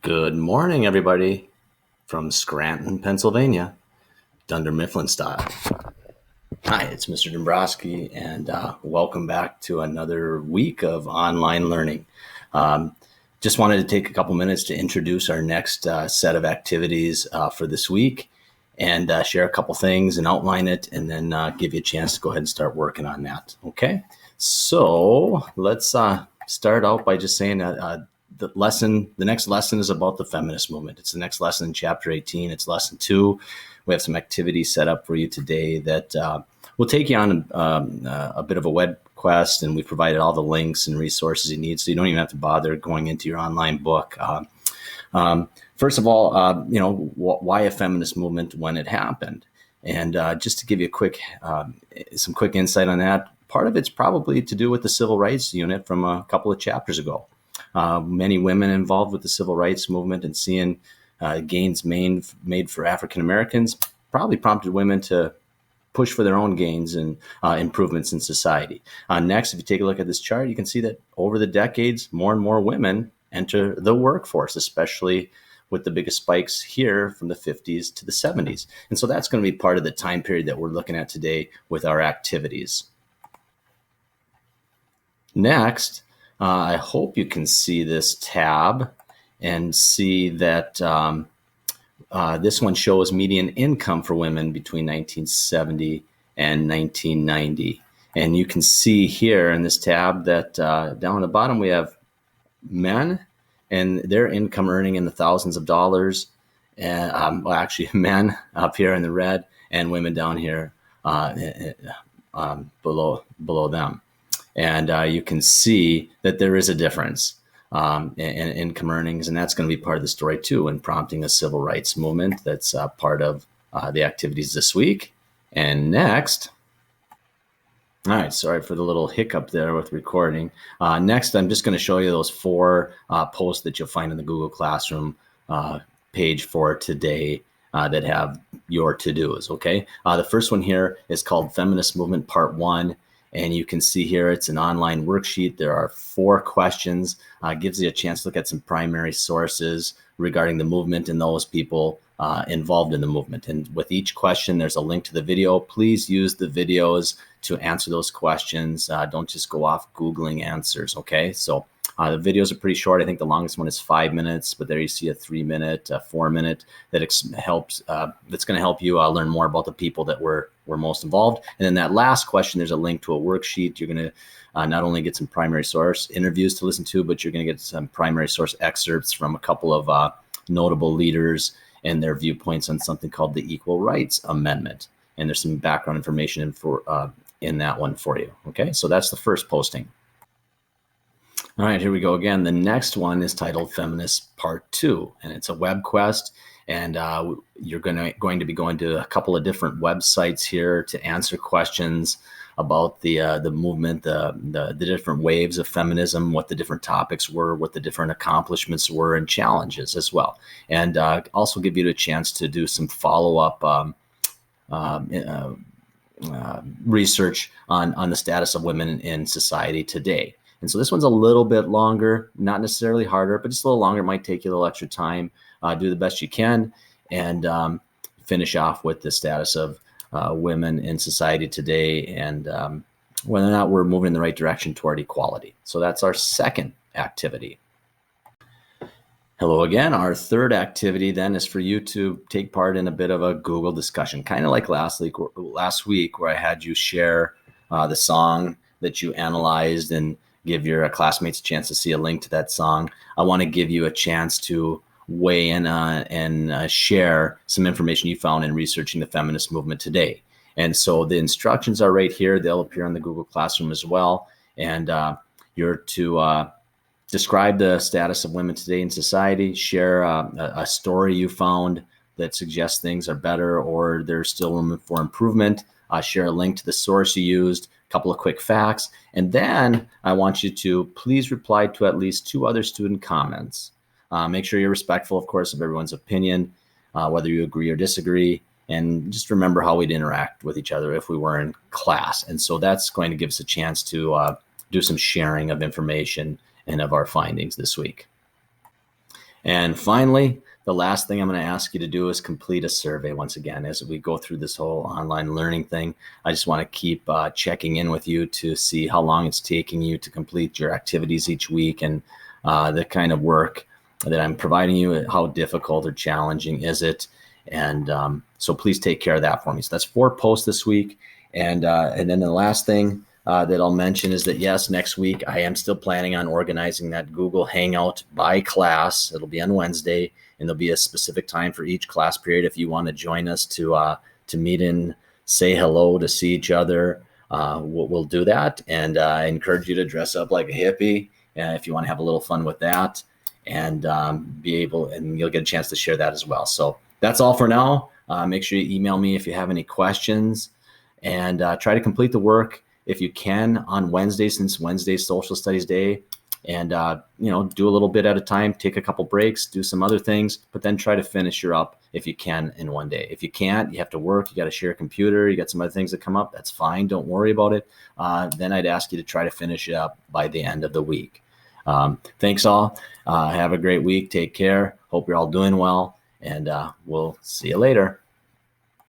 Good morning, everybody, from Scranton, Pennsylvania, Dunder Mifflin style. Hi, it's Mr. Dombrowski, and welcome back to another week of online learning. Um, just wanted to take a couple minutes to introduce our next set of activities for this week and share a couple things and outline it, and then give you a chance to go ahead and start working on that. Okay, so let's start out by just saying the next lesson is about the feminist movement. It's the next lesson in chapter 18. It's lesson 2. We have some activities set up for you today that will take you on a bit of a web quest, and we've provided all the links and resources you need, so you don't even have to bother going into your online book. First of all, why a feminist movement when it happened? And just to give you some quick insight on that, part of it's probably to do with the Civil Rights Unit from a couple of chapters ago. Many women involved with the Civil Rights Movement and seeing gains made for African Americans probably prompted women to push for their own gains and improvements in society. Next, if you take a look at this chart, you can see that over the decades, more and more women enter the workforce, especially with the biggest spikes here from the 50s to the 70s. And so that's going to be part of the time period that we're looking at today with our activities. Next, I hope you can see this tab and see that this one shows median income for women between 1970 and 1990. And you can see here in this tab that down on the bottom we have men and their income earning in the thousands of dollars. And actually men up here in the red and women down here below them. And you can see that there is a difference in income earnings, and that's going to be part of the story too, and prompting a civil rights movement that's part of the activities this week. And next, all right, sorry for the little hiccup there with recording. Next, I'm just going to show you those 4 posts that you'll find in the Google Classroom page for today that have your to-dos, okay? The first one here is called Feminist Movement Part 1. And you can see here, it's an online worksheet. There are 4 questions, gives you a chance to look at some primary sources regarding the movement and those people involved in the movement. And with each question, there's a link to the video. Please use the videos to answer those questions. Don't just go off Googling answers, okay? So the videos are pretty short. I think the longest one is 5 minutes, but there you see a 3-minute, 4-minute that's going to help you learn more about the people that were most involved. And then that last question, there's a link to a worksheet. You're going to not only get some primary source interviews to listen to, but you're going to get some primary source excerpts from a couple of notable leaders and their viewpoints on something called the Equal Rights Amendment. And there's some background information in that one for you. Okay, so that's the first posting. All right, here we go again. The next one is titled Feminist Part 2, and it's a web quest. And you're going to be going to a couple of different websites here to answer questions about the movement, the different waves of feminism, what the different topics were, what the different accomplishments were, and challenges as well. And also give you a chance to do some follow-up research on the status of women in society today. And so this one's a little bit longer, not necessarily harder, but just a little longer. It might take you a little extra time. Do the best you can and finish off with the status of women in society today and whether or not we're moving in the right direction toward equality. So that's our second activity. Hello again. Our third activity then is for you to take part in a bit of a Google discussion, kind of like last week where I had you share the song that you analyzed and give your classmates a chance to see a link to that song. I want to give you a chance to weigh in and share some information you found in researching the feminist movement today. And so the instructions are right here. They'll appear in the Google Classroom as well. And you're to describe the status of women today in society, share a story you found that suggests things are better or there's still room for improvement, share a link to the source you used, couple of quick facts, and then I want you to please reply to at least 2 other student comments. Make sure you're respectful, of course, of everyone's opinion, whether you agree or disagree, and just remember how we'd interact with each other if we were in class. And so that's going to give us a chance to do some sharing of information and of our findings this week. And finally, the last thing I'm going to ask you to do is complete a survey once again. As we go through this whole online learning thing, I just want to keep checking in with you to see how long it's taking you to complete your activities each week, and the kind of work that I'm providing you, how difficult or challenging is it? And so please take care of that for me. So that's 4 posts this week. And then the last thing that I'll mention is that, yes, next week I am still planning on organizing that Google Hangout by class. It'll be on Wednesday, and there'll be a specific time for each class period. If you want to join us to meet and say hello, to see each other, we'll do that. And I encourage you to dress up like a hippie if you want to have a little fun with that, and and you'll get a chance to share that as well. So that's all for now. Make sure you email me if you have any questions, and try to complete the work if you can on Wednesday, since Wednesday's Social Studies Day. And do a little bit at a time, take a couple breaks, do some other things, but then try to finish your up if you can in one day. If you can't, you have to work, you got to share a computer, you got some other things that come up, that's fine, don't worry about it. Then I'd ask you to try to finish it up by the end of the week. Thanks all. Have a great week. Take care. Hope you're all doing well, and we'll see you later.